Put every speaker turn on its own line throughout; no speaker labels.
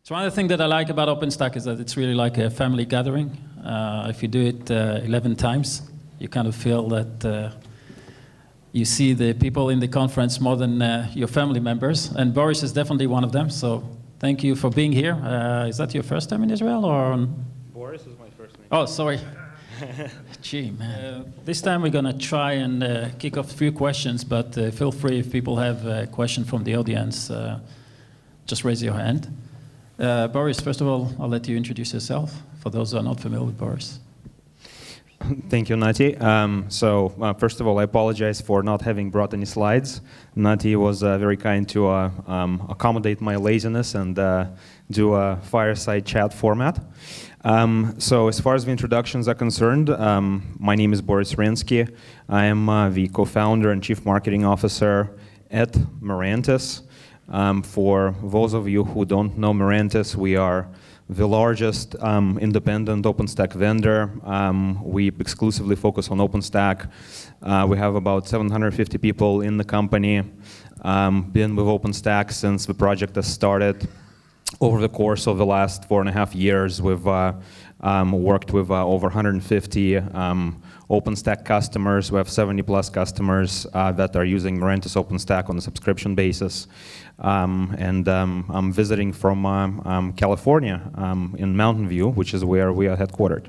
So one of the things that I like about OpenStack is that it's really like a family gathering. If you do it 11 times, you kind of feel that you see the people in the conference more than your family members. And Boris is definitely one of them. So thank you for being here. Is that your first time in Israel? Or?
Boris is my first name.
Oh, sorry. Gee, man. This time we're going to try and kick off a few questions, but feel free if people have a question from the audience, just raise your hand. Boris, first of all, I'll let you introduce yourself for those who are not familiar with Boris.
Thank you, Nati. First of all, I apologize for not having brought any slides. Nati was very kind to accommodate my laziness and do a fireside chat format. So as far as the introductions are concerned, my name is Boris Renski. I am the co-founder and chief marketing officer at Mirantis. For those of you who don't know Mirantis, we are the largest independent OpenStack vendor. We exclusively focus on OpenStack. We have about 750 people in the company. Been with OpenStack since the project has started. Over the course of the last 4.5 years, we've worked with over 150 OpenStack customers. We have 70+ customers that are using Mirantis OpenStack on a subscription basis. I'm visiting from California in Mountain View, which is where we are headquartered.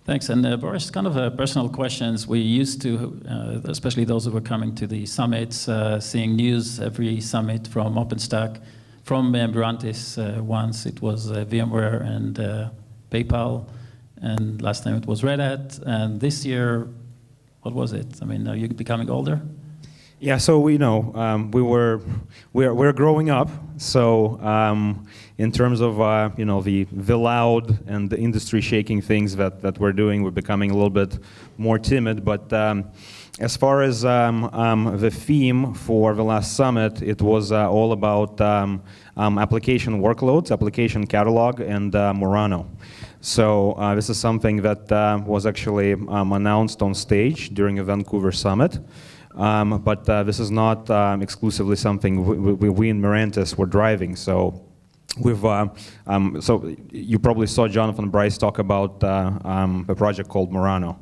Thanks. And Boris, kind of personal questions. We used to, especially those who were coming to the summits, seeing news every summit from OpenStack, from Mirantis. Once it was VMware and PayPal, and last time it was Red Hat. And this year, what was it? I mean, are you becoming older?
Yeah, so we know we're growing up. So in terms of the loud and the industry-shaking things that we're doing, we're becoming a little bit more timid. But as far as the theme for the last summit, it was all about application workloads, application catalog, and Murano. So this is something that was actually announced on stage during a Vancouver summit. But this is not exclusively something we in Mirantis were driving. So so you probably saw Jonathan Bryce talk about a project called Murano.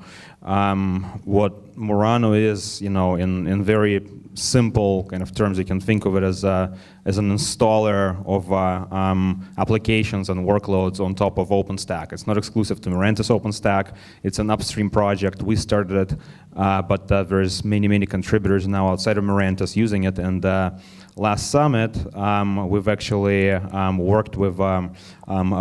What Murano is, in very simple kind of terms, you can think of it as an installer of applications and workloads on top of OpenStack. It's not exclusive to Mirantis OpenStack. It's an upstream project. We started it, but there's many contributors now outside of Mirantis using it. And last summit, we've actually worked with a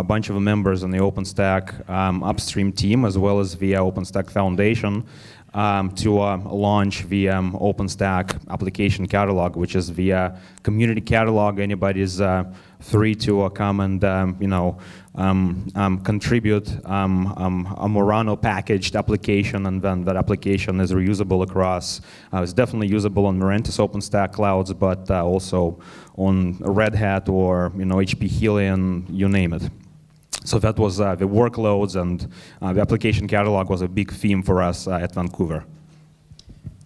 bunch of members on the OpenStack upstream team, as well as the OpenStack Foundation, to launch the OpenStack application catalog, which is the community catalog. Anybody's free to come and contribute a Murano packaged application, and then that application is reusable across. It's definitely usable on Mirantis OpenStack clouds, but also on Red Hat or HP Helium, you name it. So that was the workloads, and the application catalog was a big theme for us at Vancouver.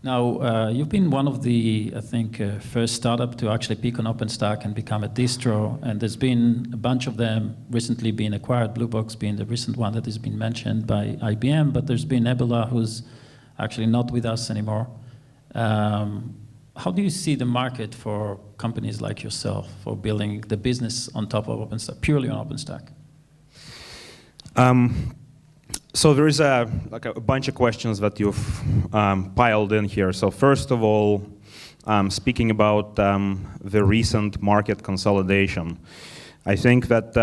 Now, you've been one of the, I think, first startup to actually pick on OpenStack and become a distro, and there's been a bunch of them recently being acquired, Bluebox being the recent one that has been mentioned by IBM, but there's been Nebula, who's actually not with us anymore. How do you see the market for companies like yourself for building the business on top of OpenStack, purely on OpenStack?
So there is a bunch of questions that you've piled in here. So first of all, speaking about the recent market consolidation, I think that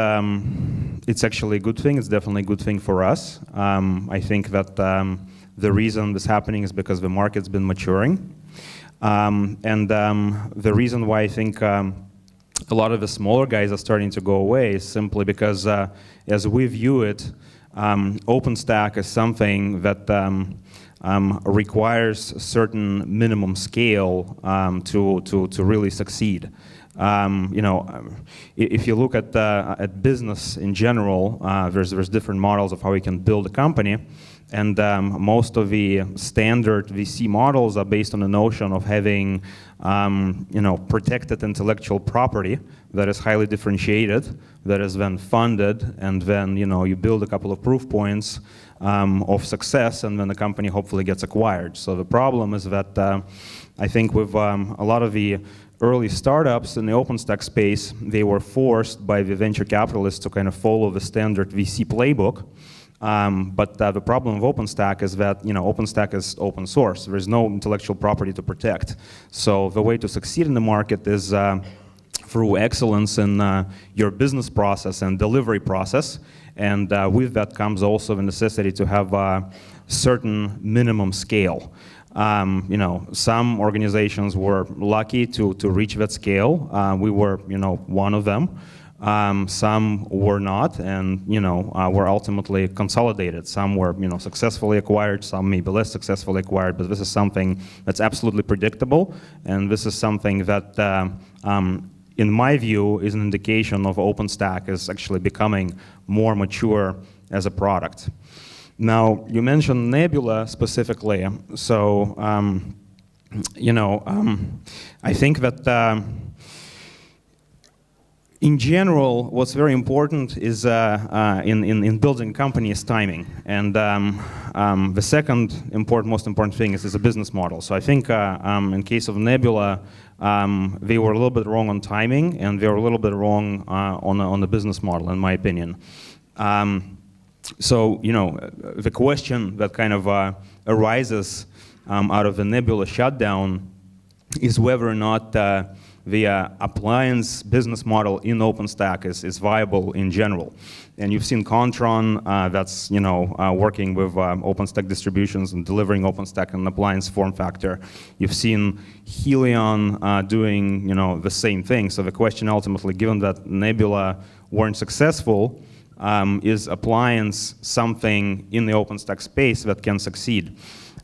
it's actually a good thing. It's definitely a good thing for us. I think that the reason this is happening is because the market's been maturing. And the reason why I think a lot of the smaller guys are starting to go away is simply because as we view it, OpenStack is something that requires a certain minimum scale to really succeed. If you look at business in general, there's different models of how we can build a company. And most of the standard VC models are based on the notion of having protected intellectual property that is highly differentiated, that is then funded, and then you build a couple of proof points of success, and then the company hopefully gets acquired. So the problem is that I think with a lot of the early startups in the OpenStack space, they were forced by the venture capitalists to kind of follow the standard VC playbook. But the problem with OpenStack is that OpenStack is open source. There is no intellectual property to protect. So the way to succeed in the market is through excellence in your business process and delivery process. And with that comes also the necessity to have a certain minimum scale. Some organizations were lucky to reach that scale. We were one of them. Some were not, and were ultimately consolidated. Some were successfully acquired, some maybe less successfully acquired, but this is something that's absolutely predictable, and this is something that in my view is an indication of OpenStack is actually becoming more mature as a product. Now, you mentioned Nebula specifically, so I think that in general, what's very important is in building company is timing, and the second most important thing is a business model. So I think in case of Nebula, they were a little bit wrong on timing, and they were a little bit wrong on the business model, in my opinion. So the question that kind of arises out of the Nebula shutdown is whether or not the appliance business model in OpenStack is viable in general. And you've seen Contron that's working with OpenStack distributions and delivering OpenStack in an appliance form factor. You've seen Helion doing the same thing. So the question ultimately, given that Nebula weren't successful, is appliance something in the OpenStack space that can succeed?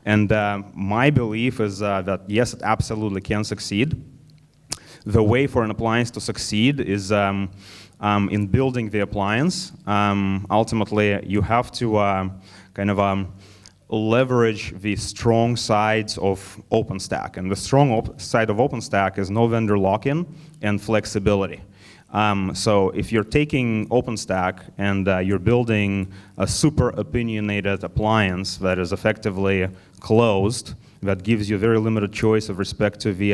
And my belief is that yes, it absolutely can succeed. The way for an appliance to succeed is in building the appliance. Ultimately, you have to leverage the strong sides of OpenStack. And the strong side of OpenStack is no vendor lock-in and flexibility. So if you're taking OpenStack and you're building a super opinionated appliance that is effectively closed, that gives you very limited choice with respect to the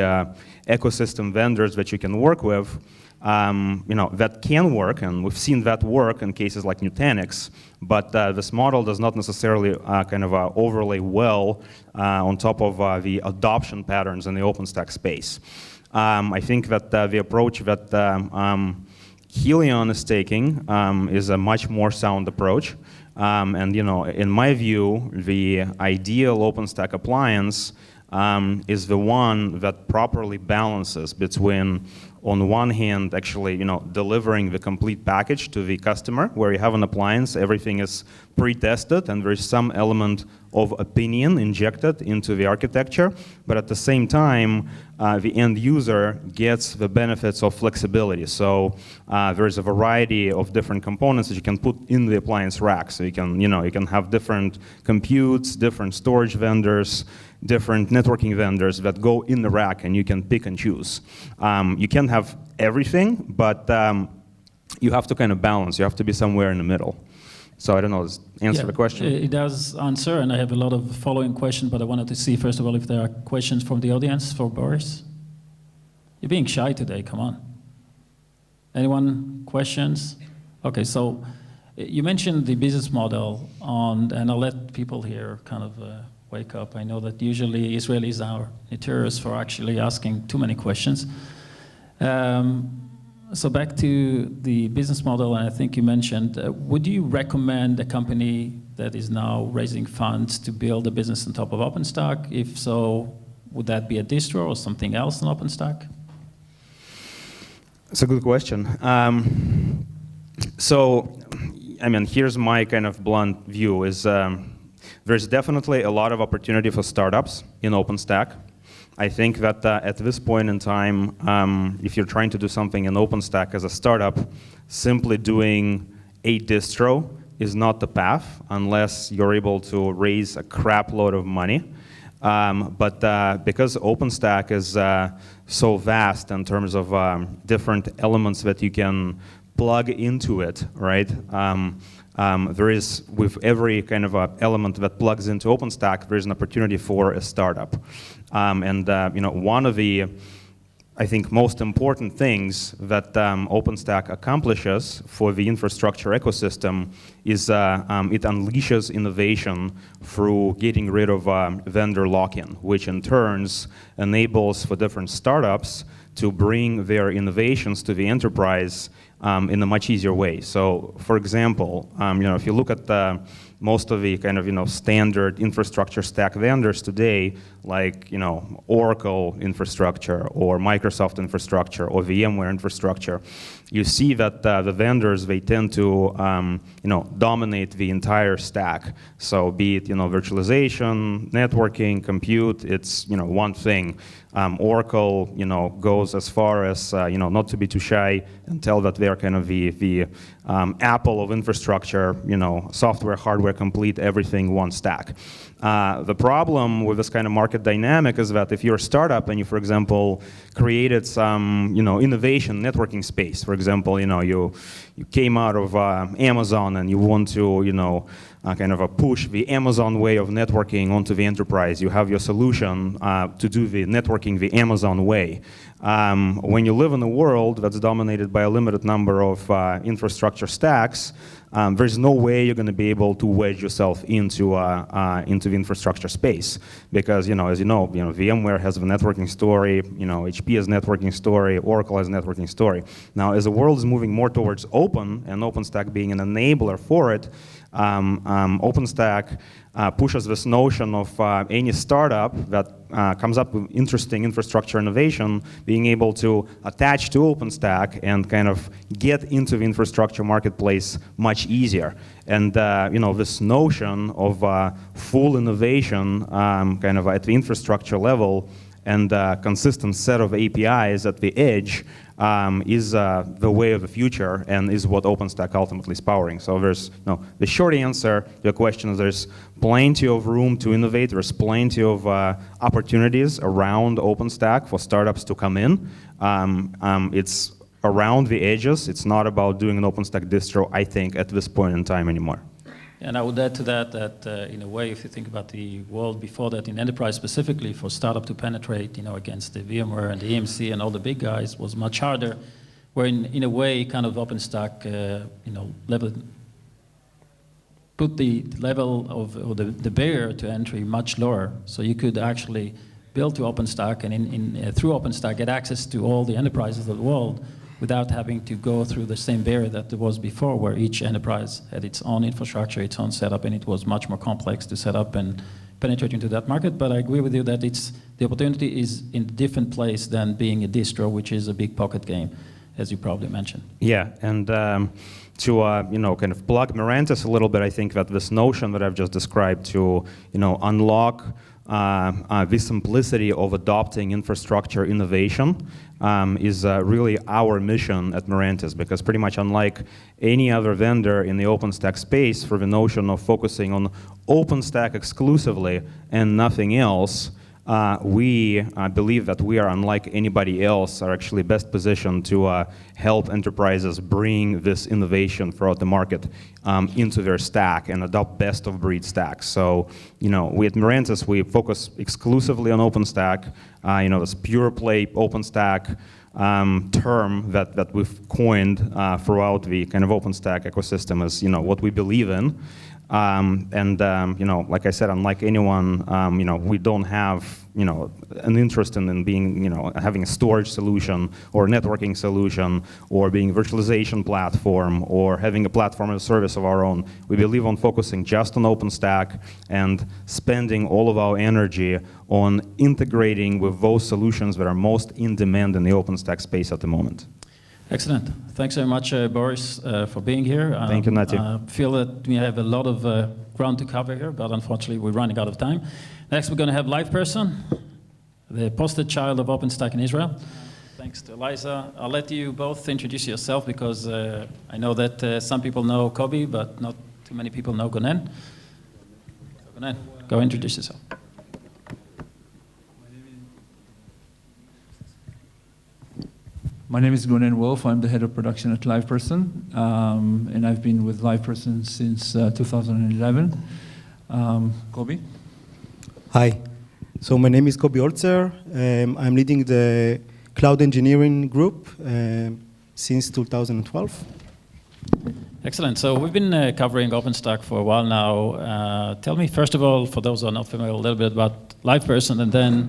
ecosystem vendors that you can work with, that can work, and we've seen that work in cases like Nutanix, but this model does not necessarily overlay well on top of the adoption patterns in the OpenStack space. I think that the approach that Helion is taking is a much more sound approach. And in my view, the ideal OpenStack appliance is the one that properly balances between, on one hand, actually delivering the complete package to the customer, where you have an appliance, everything is pre-tested, and there is some element of opinion injected into the architecture, but at the same time, the end user gets the benefits of flexibility. So there is a variety of different components that you can put in the appliance rack. So you can have different computes, different storage vendors, different networking vendors that go in the rack, and you can pick and choose. You can have everything, but you have to kind of balance. You have to be somewhere in the middle. So I don't know, does it answer the question?
It does answer, and I have a lot of following questions, but I wanted to see, first of all, if there are questions from the audience for Boris. You're being shy today, come on. Anyone, questions? Okay, so you mentioned the business model, and I'll let people here kind of wake up. I know that usually Israelis are notorious for actually asking too many questions. So back to the business model, and I think you mentioned, would you recommend a company that is now raising funds to build a business on top of OpenStack? If so, would that be a distro or something else on OpenStack?
It's a good question. So, I mean, here's my kind of blunt view is there's definitely a lot of opportunity for startups in OpenStack. I think that at this point in time, if you're trying to do something in OpenStack as a startup, simply doing a distro is not the path unless you're able to raise a crap load of money. But because OpenStack is so vast in terms of different elements that you can plug into it, right? There is, with every kind of element that plugs into OpenStack, there is an opportunity for a startup. One of the, I think, most important things that OpenStack accomplishes for the infrastructure ecosystem is it unleashes innovation through getting rid of vendor lock-in, which in turns enables for different startups to bring their innovations to the enterprise in a much easier way. So, for example, if you look at most of the kind of standard infrastructure stack vendors today, like Oracle infrastructure or Microsoft infrastructure or VMware infrastructure, you see that the vendors, they tend to dominate the entire stack. So be it virtualization, networking, compute, it's one thing. Oracle goes as far as not to be too shy and tell that they're kind of the Apple of infrastructure, software, hardware, complete, everything, one stack. The problem with this kind of market dynamic is that if you're a startup and you, for example, created some innovation networking space, for example, you came out of Amazon and you want to kind of push the Amazon way of networking onto the enterprise. You have your solution to do the networking the Amazon way. When you live in a world that's dominated by a limited number of infrastructure stacks, there's no way you're going to be able to wedge yourself into the infrastructure space, because as VMware has a networking story, HP has a networking story, Oracle has a networking story. Now, as the world is moving more towards open, and OpenStack being an enabler for it, OpenStack pushes this notion of any startup that comes up with interesting infrastructure innovation being able to attach to OpenStack and kind of get into the infrastructure marketplace much easier. And this notion of full innovation kind of at the infrastructure level and consistent set of APIs at the edge is the way of the future and is what OpenStack ultimately is powering. So there's the short answer to your question is there's plenty of room to innovate. There's plenty of opportunities around OpenStack for startups to come in. It's around the edges. It's not about doing an OpenStack distro, I think, at this point in time anymore.
And I would add to that in a way, if you think about the world before that, in enterprise specifically, for startup to penetrate, against the VMware and the EMC and all the big guys was much harder. Where in a way, kind of OpenStack, put the level of or the barrier to entry much lower, so you could actually build to OpenStack and through OpenStack get access to all the enterprises of the world, without having to go through the same barrier that there was before, where each enterprise had its own infrastructure, its own setup, and it was much more complex to set up and penetrate into that market. But I agree with you that the opportunity is in a different place than being a distro, which is a big pocket game, as you probably mentioned.
Yeah, and to kind of plug Mirantis a little bit, I think that this notion that I've just described to unlock the simplicity of adopting infrastructure innovation is really our mission at Mirantis, because pretty much unlike any other vendor in the OpenStack space, for the notion of focusing on OpenStack exclusively and nothing else, we believe that we are, unlike anybody else, are actually best positioned to help enterprises bring this innovation throughout the market into their stack and adopt best-of-breed stacks. So, we at Mirantis, we focus exclusively on OpenStack. This pure-play OpenStack term that we've coined throughout the kind of OpenStack ecosystem is, what we believe in. Like I said, unlike anyone, we don't have, an interest in being, having a storage solution or a networking solution or being a virtualization platform or having a platform as a service of our own. We believe on focusing just on OpenStack and spending all of our energy on integrating with those solutions that are most in demand in the OpenStack space at the moment.
Excellent. Thanks very much, Boris, for being here.
Thank you, Nati.
I feel that we have a lot of ground to cover here, but unfortunately we're running out of time. Next, we're going to have Liveperson, the poster child of OpenStack in Israel. Thanks to Eliza. I'll let you both introduce yourself, because I know that some people know Koby, but not too many people know Gonen. Gonen, go introduce yourself.
My name is Gonen Wolf. I'm the head of production at Liveperson, and I've been with Liveperson since 2011. Koby?
Hi. So my name is Koby Holzer. I'm leading the cloud engineering group since 2012.
Excellent. So we've been covering OpenStack for a while now. Tell me, first of all, for those who are not familiar, a little bit about Liveperson, and then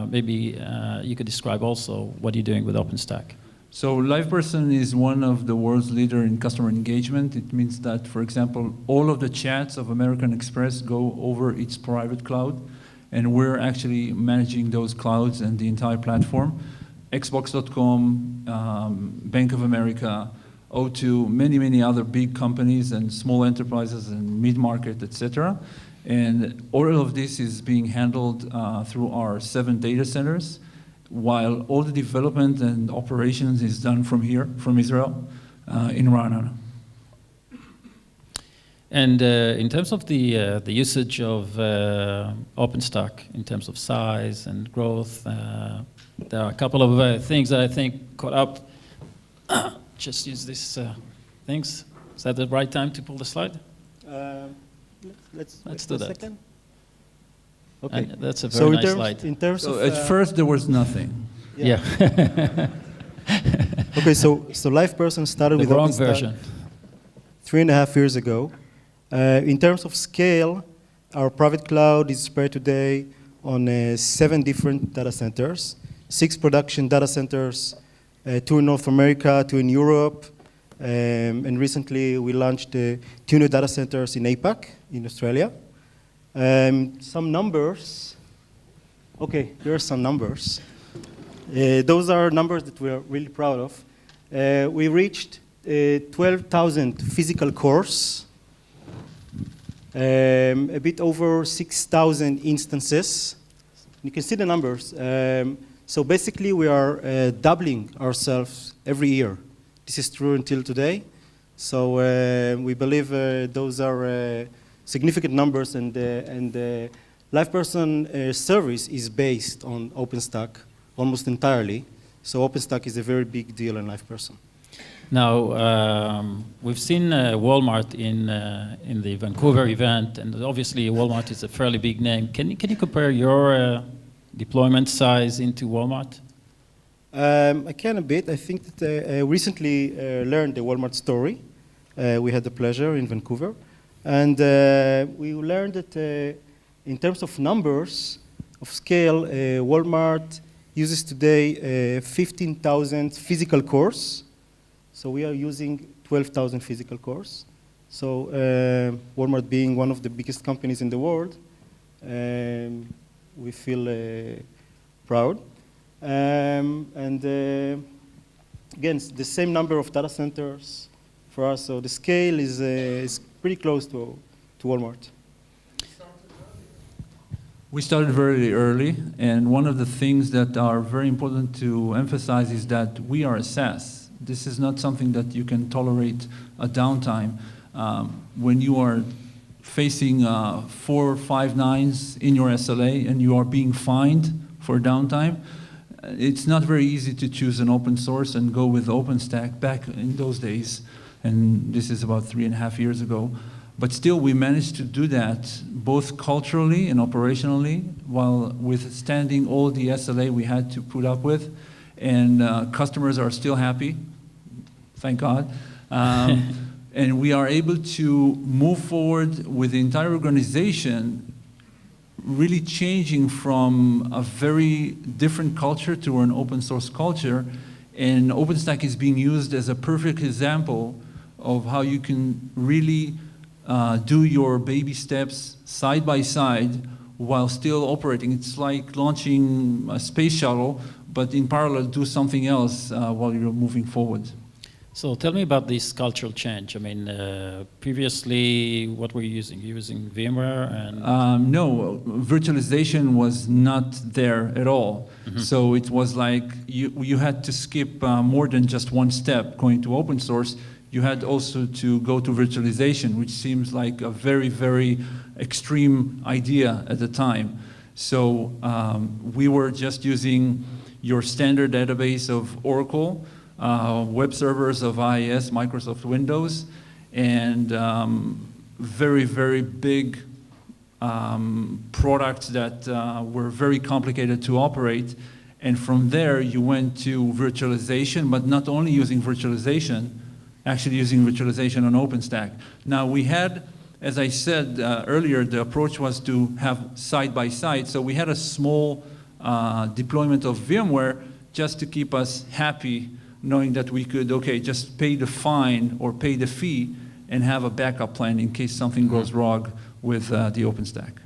maybe you could describe also what you're doing with OpenStack.
So Liveperson is one of the world's leader in customer engagement. It means that, for example, all of the chats of American Express go over its private cloud, and we're actually managing those clouds and the entire platform. Xbox.com, Bank of America, O2, many other big companies and small enterprises and mid-market, etc. And all of this is being handled through our 7 data centers, while all the development and operations is done from here, from Israel, in Ra'anana.
And in terms of the usage of OpenStack, in terms of size and growth, there are a couple of things that I think caught up. Just use these things. Is that the right time to pull the slide?
Let's
do
a
that.
second. Okay.
And that's a very nice
terms,
slide.
in terms
So
of
at first there was nothing.
Yeah.
Okay, so Liveperson started
The
with
wrong
OpenStack
version.
3.5 years ago. In terms of scale, our private cloud is spread today on 7 different data centers, 6 production data centers, 2 in North America, 2 in Europe, and recently we launched 2 new data centers in APAC, in Australia. Some numbers. Okay, here are some numbers. Those are numbers that we are really proud of. We reached 12,000 physical cores, a bit over 6,000 instances. You can see the numbers. So basically, we are doubling ourselves every year. This is true until today. So we believe those are significant numbers, and Liveperson service is based on OpenStack almost entirely. So OpenStack is a very big deal in Liveperson.
Now, we've seen Walmart in the Vancouver event, and obviously Walmart is a fairly big name. Can you compare your deployment size into Walmart?
I can a bit. I think that I recently learned the Walmart story. We had the pleasure in Vancouver. And we learned that in terms of numbers, of scale, Walmart uses today 15,000 physical cores. So we are using 12,000 physical cores. So Walmart being one of the biggest companies in the world, we feel proud. And again, the same number of data centers for us. So the scale is pretty close to Walmart.
We started very early, and one of the things that are very important to emphasize is that we are a SaaS. This is not something that you can tolerate a downtime. When you are facing 4 or 5 nines in your SLA and you are being fined for downtime, it's not very easy to choose an open source and go with OpenStack back in those days. And this is about 3.5 years ago. But still, we managed to do that both culturally and operationally, while withstanding all the SLA we had to put up with. And customers are still happy, thank God. And we are able to move forward with the entire organization, really changing from a very different culture to an open source culture. And OpenStack is being used as a perfect example of how you can really do your baby steps side by side while still operating. It's like launching a space shuttle, but in parallel do something else while you're moving forward.
So tell me about this cultural change. I mean, previously, what were you using? You using VMware and?
No, virtualization was not there at all. Mm-hmm. So it was like you had to skip more than just one step going to open source. you had also to go to virtualization, which seems like a very, very extreme idea at the time. So we were just using your standard database of Oracle, web servers of IIS, Microsoft Windows, and very, very big products that were very complicated to operate. And from there, you went to virtualization, but not only using virtualization, actually using virtualization on OpenStack. Now, we had, as I said earlier, the approach was to have side-by-side. So we had a small deployment of VMware just to keep us happy, knowing that we could, okay, just pay the fine or pay the fee and have a backup plan in case something goes wrong with the OpenStack.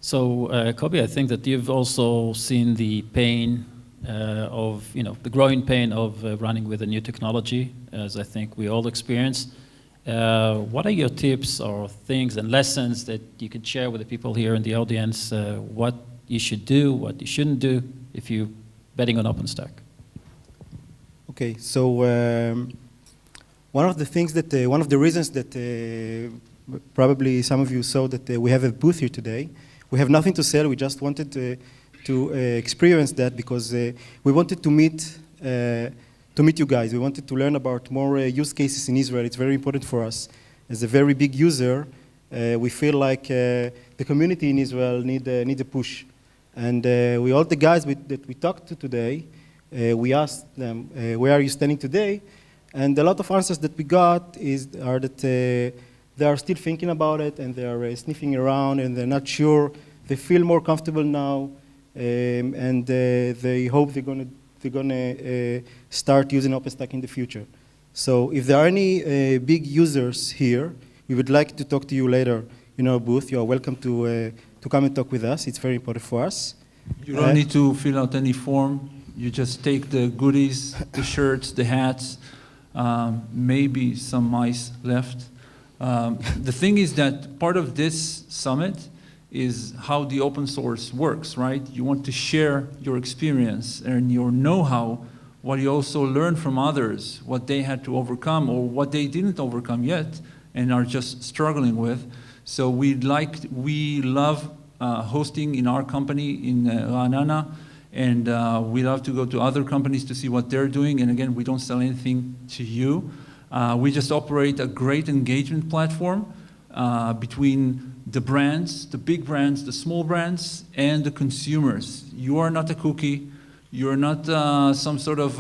So, Koby, I think that you've also seen the pain of, the growing pain of running with a new technology, as I think we all experience. What are your tips or things and lessons that you could share with the people here in the audience? What you should do, what you shouldn't do if you're betting on OpenStack?
Okay, so one of the reasons that probably some of you saw that we have a booth here today. We have nothing to sell. We just wanted to experience that because we wanted to meet you guys. We wanted to learn about more use cases in Israel. It's very important for us. As a very big user, we feel like the community in Israel need a push. And all the guys that we talked to today, we asked them, where are you standing today? And a lot of answers that we got are that they are still thinking about it and they are sniffing around and they're not sure. They feel more comfortable now, and they hope they're gonna start using OpenStack in the future. So if there are any big users here, we would like to talk to you later in our booth. You are welcome to come and talk with us. It's very important for us.
You don't need to fill out any form. You just take the goodies, the shirts, the hats, maybe some mice left. The thing is that part of this summit is how the open source works, right? You want to share your experience and your know-how, what you also learn from others, what they had to overcome or what they didn't overcome yet and are just struggling with. So we love hosting in our company in Ra'anana, and we love to go to other companies to see what they're doing. And again, we don't sell anything to you. We just operate a great engagement platform between the brands, the big brands, the small brands, and the consumers. You are not a cookie. You're not some sort of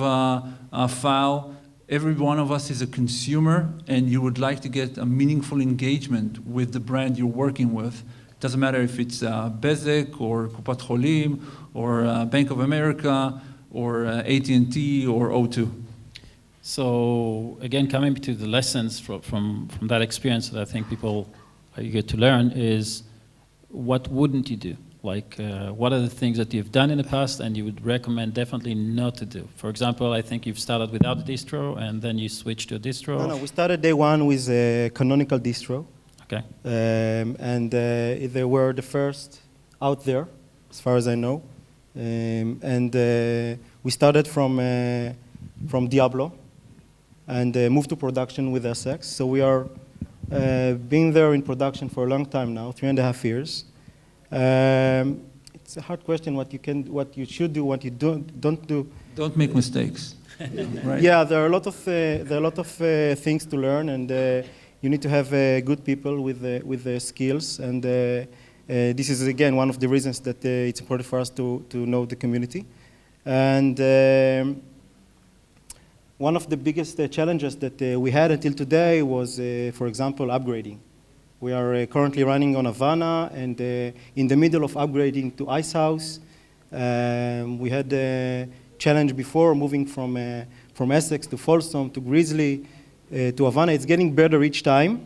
file. Every one of us is a consumer, and you would like to get a meaningful engagement with the brand you're working with. It doesn't matter if it's Bezek or Kupat Cholim or Bank of America or AT&T or O2.
So again, coming to the lessons from that experience that I think people are eager to learn is, what wouldn't you do? Like, what are the things that you've done in the past and you would recommend definitely not to do? For example, I think you've started without a distro and then you switched to a distro.
No, we started day one with a canonical distro.
Okay.
And they were the first out there, as far as I know. We started from Diablo and moved to production with SX. So we are being there in production for a long time now, 3.5 years. It's a hard question. What you should do, what you don't do.
Don't make mistakes. Right?
Yeah, there are a lot of things to learn, and you need to have good people with the skills. And this is again one of the reasons that it's important for us to know the community. And one of the biggest challenges that we had until today was, for example, upgrading. We are currently running on Havana, and in the middle of upgrading to Icehouse. We had a challenge before moving from Essex to Folsom to Grizzly to Havana. It's getting better each time,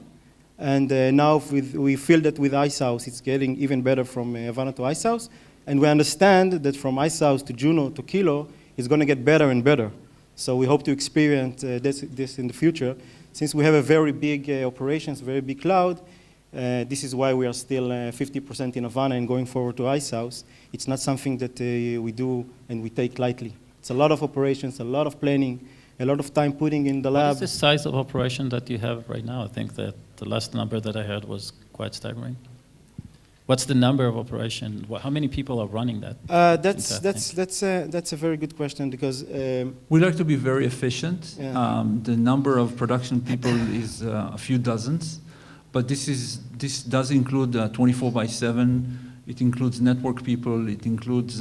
and now we feel that with Icehouse, it's getting even better from Havana to Icehouse, and we understand that from Icehouse to Juno to Kilo, it's going to get better and better. So we hope to experience this in the future. Since we have a very big operations, very big cloud, this is why we are still 50% in Havana and going forward to Icehouse. It's not something that we do and we take lightly. It's a lot of operations, a lot of planning a lot of time putting in the
What
lab.
is the size of operation that you have right now? I think that the last number that I heard was quite staggering. What's the number of operation? How many people are running that?
That's a very good question because
We like to be very efficient.
Yeah.
The number of production people is a few dozens, but this does include 24/7. It includes network people. It includes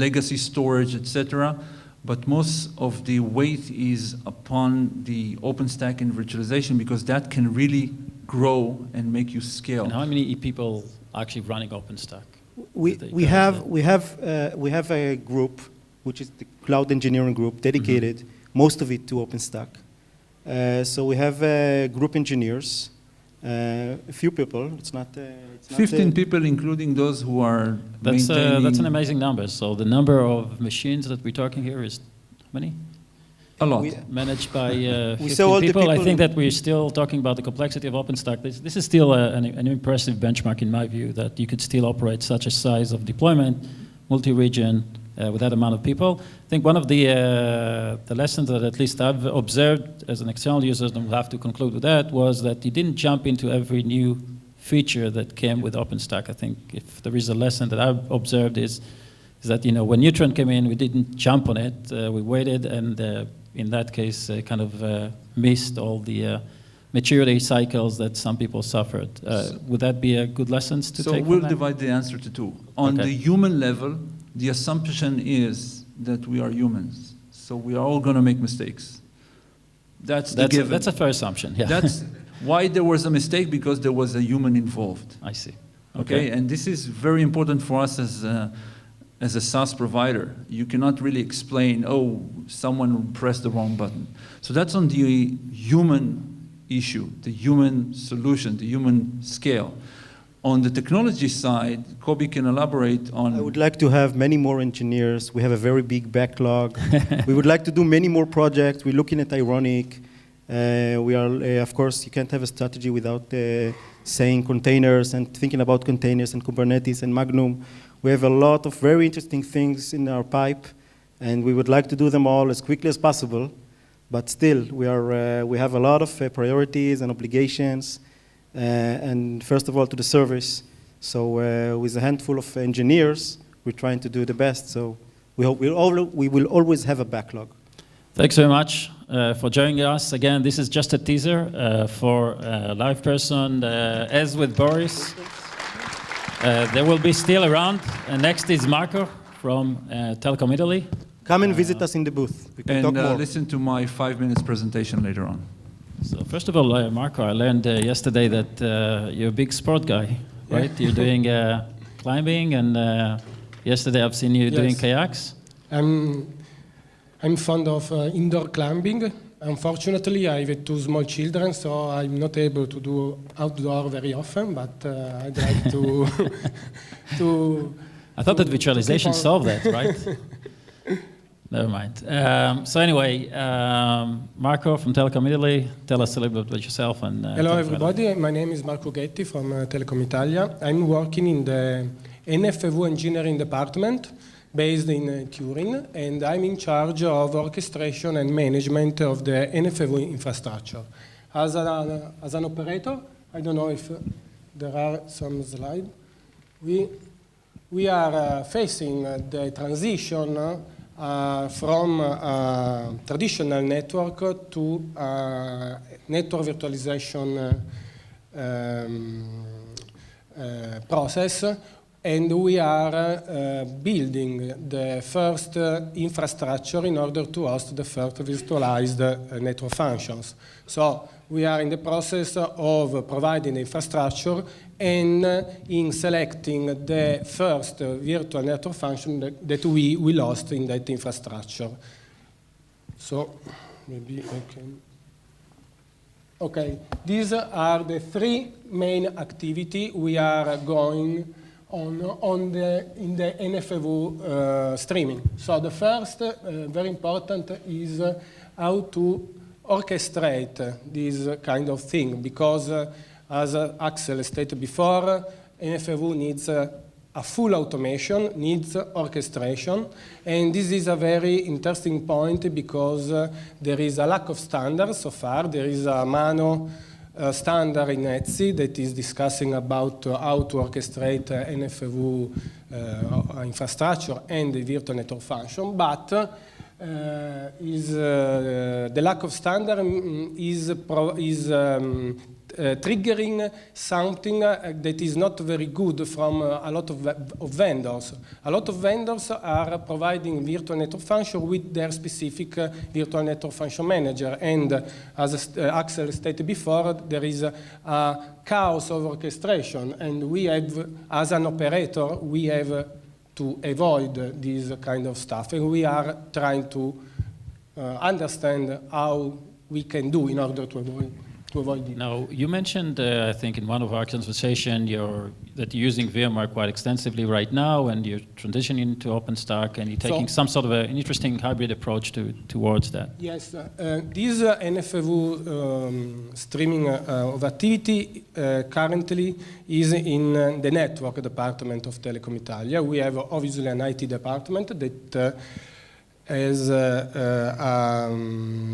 legacy storage, etc. But most of the weight is upon the OpenStack and virtualization because that can really grow and make you scale.
And how many people are actually running OpenStack?
we have a group, which is the cloud engineering group, dedicated most of it to OpenStack. So we have group engineers, a few people. It's not
15 people, including those who are maintaining.
That's an amazing number. So the number of machines that we're talking here is how many?
A lot.
Managed by 15
saw all the
people. I
people-
think that we're still talking about the complexity of OpenStack. This is still an impressive benchmark in my view, that you could still operate such a size of deployment, multi-region, with that amount of people. I think one of the lessons that at least I've observed as an external user, and we'll have to conclude with that, was that you didn't jump into every new feature that came with OpenStack. I think if there is a lesson that I've observed is that, you know, when Neutron came in, we didn't jump on it. We waited, and in that case, kind of missed all the maturity cycles that some people suffered. Would that be a good lesson to take
So
from
we'll
that?
divide the answer to two. On
Okay.
the human level, the assumption is that we are humans. So we are all going to make mistakes. That's the given.
That's a fair assumption, yeah.
That's why there was a mistake, because there was a human involved.
I see.
Okay, and this is very important for us as a SaaS provider. You cannot really explain, oh, someone pressed the wrong button. So that's on the human issue, the human solution, the human scale. On the technology side, Koby can elaborate on.
I would like to have many more engineers. We have a very big backlog. We would like to do many more projects. We're looking at Ironic. We are, of course, you can't have a strategy without saying containers and thinking about containers and Kubernetes and Magnum. We have a lot of very interesting things in our pipe, and we would like to do them all as quickly as possible. But still, we have a lot of priorities and obligations, and first of all, to the service. So with a handful of engineers, we're trying to do the best. So we hope we will always have a backlog.
Thanks very much for joining us. Again, this is just a teaser for Liveperson. As with Boris, they will be still around. Next is Marco from Telecom Italy.
Come and visit us in the booth. We can talk
And
more.
listen to my 5 minutes presentation later on.
So first of all, Marco, I learned yesterday that you're a big sport guy, right? You're doing climbing, and yesterday I've seen you doing kayaks.
I'm fond of indoor climbing. Unfortunately, I have two small children, so I'm not able to do outdoor very often, but I'd like to...
I thought that virtualization solved that, right? Never mind. So anyway, Marco from Telecom Italy, tell us a little bit about yourself. And
Hello, everybody. My name is Marco Ughetti from Telecom Italia. I'm working in the NFV engineering department based in Turin, and I'm in charge of orchestration and management of the NFV infrastructure. As an operator, I don't know if there are some slides. We are facing the transition from a traditional network to network virtualization process, and we are building the first infrastructure in order to host the first virtualized network functions. So we are in the process of providing the infrastructure and in selecting the first virtual network function that we will host in that infrastructure. So maybe I can. Okay, these are the three main activities we are going on in the NFV streaming. So the first, very important, is how to orchestrate this kind of thing, because as Axel stated before, NFV needs a full automation needs orchestration, and this is a very interesting point because there is a lack of standards so far. There is a Mano standard in Etsy that is discussing about how to orchestrate NFV infrastructure and the virtual network function, but the lack of standard is triggering something that is not very good from a lot of vendors. A lot of vendors are providing virtual network function with their specific virtual network function manager, and as Axel stated before, there is a chaos of orchestration, and we have, as an operator, we have to avoid this kind of stuff, and we are trying to understand how we can do in order to avoid it.
Now, you mentioned, I think, in one of our conversations, that you're using VMware quite extensively right now, and you're transitioning to OpenStack, and you're taking some sort of an interesting hybrid approach towards that.
Yes, this NFV streaming of activity currently is in the network department of Telecom Italia. We have obviously an IT department that has a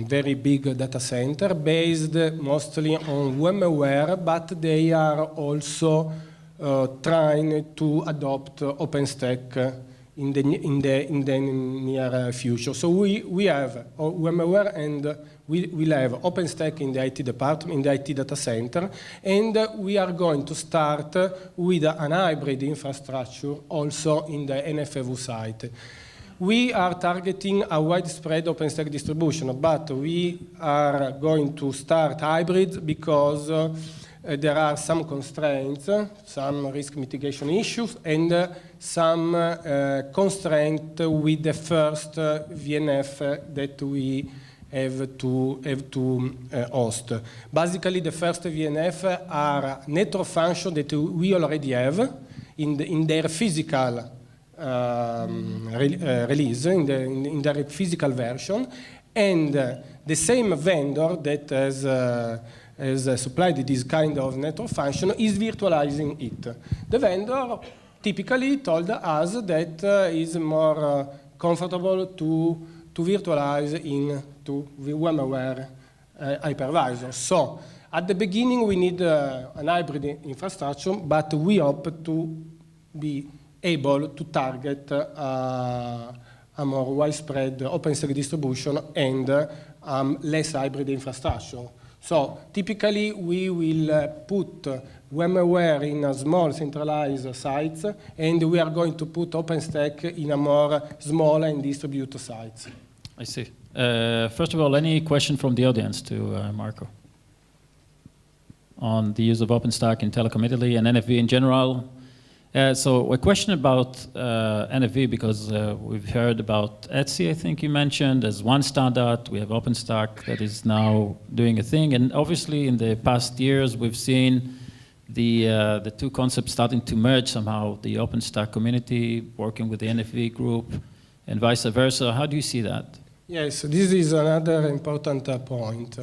very big data center based mostly on VMware, but they are also trying to adopt OpenStack in the near future. So we have VMware, and we will have OpenStack in the IT department, in the IT data center, and we are going to start with an hybrid infrastructure also in the NFV site. We are targeting a widespread OpenStack distribution, but we are going to start hybrid because there are some constraints, some risk mitigation issues, and some constraint with the first VNF that we have to host. Basically, the first VNF are network functions that we already have in their physical release, in their physical version, and the same vendor that has supplied this kind of network function is virtualizing it. The vendor typically told us that is more comfortable to virtualize into VMware hypervisor. So at the beginning we need an hybrid infrastructure, but we hope to be able to target a more widespread OpenStack distribution and less hybrid infrastructure. So typically we will put VMware in a small centralized sites, and we are going to put OpenStack in a more small and distributed sites.
I see. First of all, any question from the audience to Marco on the use of OpenStack in Telecom Italy and NFV in general? So a question about NFV, because we've heard about Etsy, I think you mentioned, as one standard. We have OpenStack that is now doing a thing. And obviously in the past years, we've seen the two concepts starting to merge somehow, the OpenStack community working with the NFV group and vice versa. How do you see that?
Yes, this is another important point.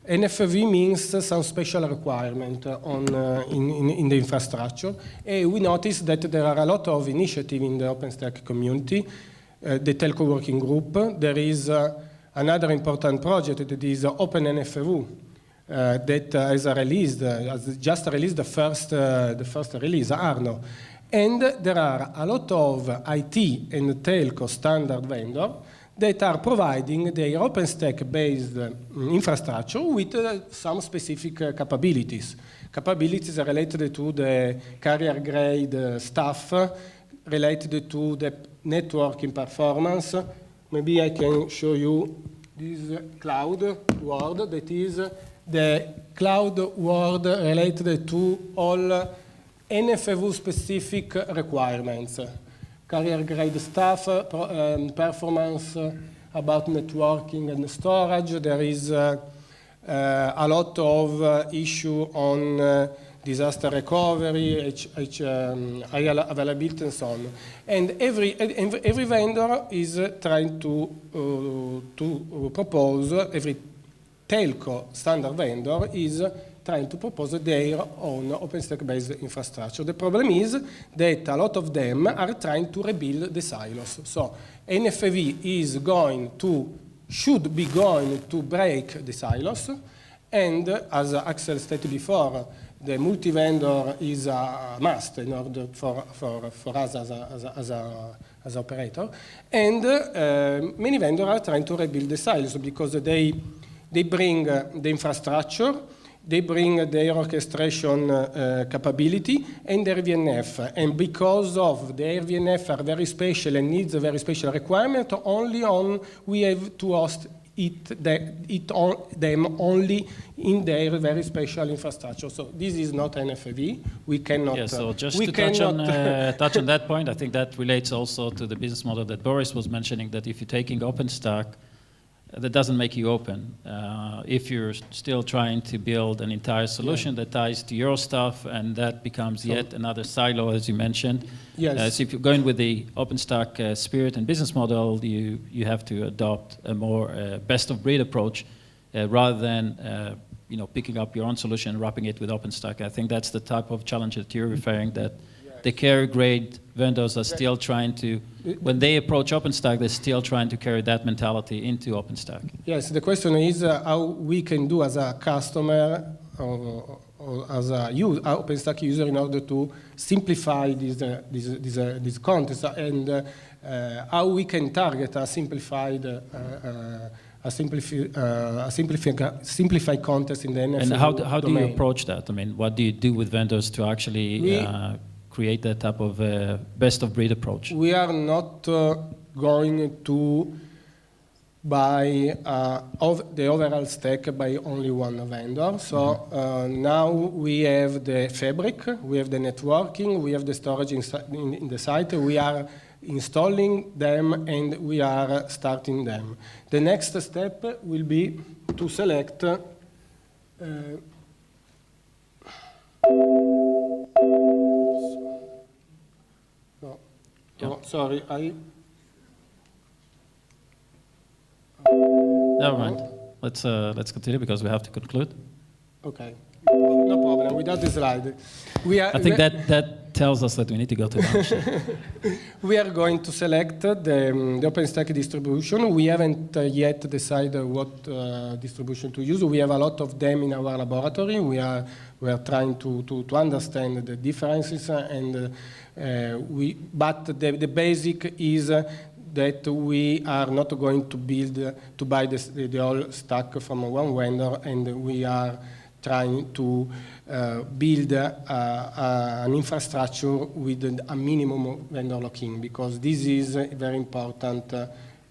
NFV means some special requirement in the infrastructure. We noticed that there are a lot of initiatives in the OpenStack community, the Telco working group. There is another important project that is OpenNFV that has just released the first release, Arno. And there are a lot of IT and telco standard vendors that are providing their OpenStack-based infrastructure with some specific capabilities. Capabilities are related to the carrier-grade stuff, related to the networking performance. Maybe I can show you this cloud world, that is the cloud world related to all NFV-specific requirements. Carrier-grade stuff, performance about networking and storage. There is a lot of issue on disaster recovery, high availability, and so on. And every vendor is trying to propose, every telco standard vendor is trying to propose their own OpenStack-based infrastructure. The problem is that a lot of them are trying to rebuild the silos. So NFV should be going to break the silos, and as Axel stated before, the multi-vendor is a must in order for us as an operator. And many vendors are trying to rebuild the silos because they bring the infrastructure, they bring their orchestration capability and their VNF. And because of their VNF are very special and needs a very special requirement, we have to host them only in their very special infrastructure. So this is not NFV. We cannot.
Yeah, so just to touch on that point, I think that relates also to the business model that Boris was mentioning, that if you're taking OpenStack, that doesn't make you open. If you're still trying to build an entire solution that ties to your stuff, and that becomes yet another silo, as you mentioned.
Yes.
So if you're going with the OpenStack spirit and business model, you have to adopt a more best-of-breed approach rather than picking up your own solution and wrapping it with OpenStack. I think that's the type of challenge that you're referring, that the carrier-grade vendors are still trying to, when they approach OpenStack, they're still trying to carry that mentality into OpenStack.
Yes, the question is how we can do as a customer or as a OpenStack user in order to simplify this context, and how we can target a simplified context in the NFC
And how do you
domain.
approach that? I mean, what do you do with vendors to actually create that type of best-of-breed approach?
We are not going to buy the overall stack by only one vendor. So now we have the fabric, we have the networking, we have the storage in the site. We are installing them and we are starting them. The next step will be to select sorry,
Never mind. Let's continue because we have to conclude.
Okay, no problem. Without the slide,
I think that tells us that we need to go to lunch.
We are going to select the OpenStack distribution. We haven't yet decided what distribution to use. We have a lot of them in our laboratory. We are trying to understand the differences, and but the basic is that we are not going to buy the whole stack from one vendor, and we are trying to build an infrastructure with a minimum vendor lock-in, because this is very important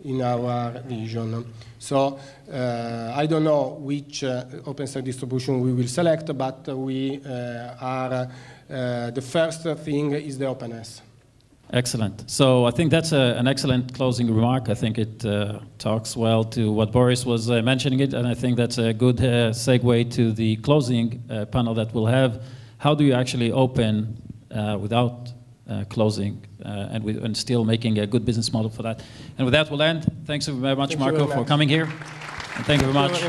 in our vision. So I don't know which OpenStack distribution we will select, but we are the first thing is the openness.
Excellent. So I think that's an excellent closing remark. I think it talks well to what Boris was mentioning it, and I think that's a good segue to the closing panel that we'll have. How do you actually open without closing and still making a good business model for that? And with that, we'll end. Thanks very much, Marco, for coming here. And thank you very much.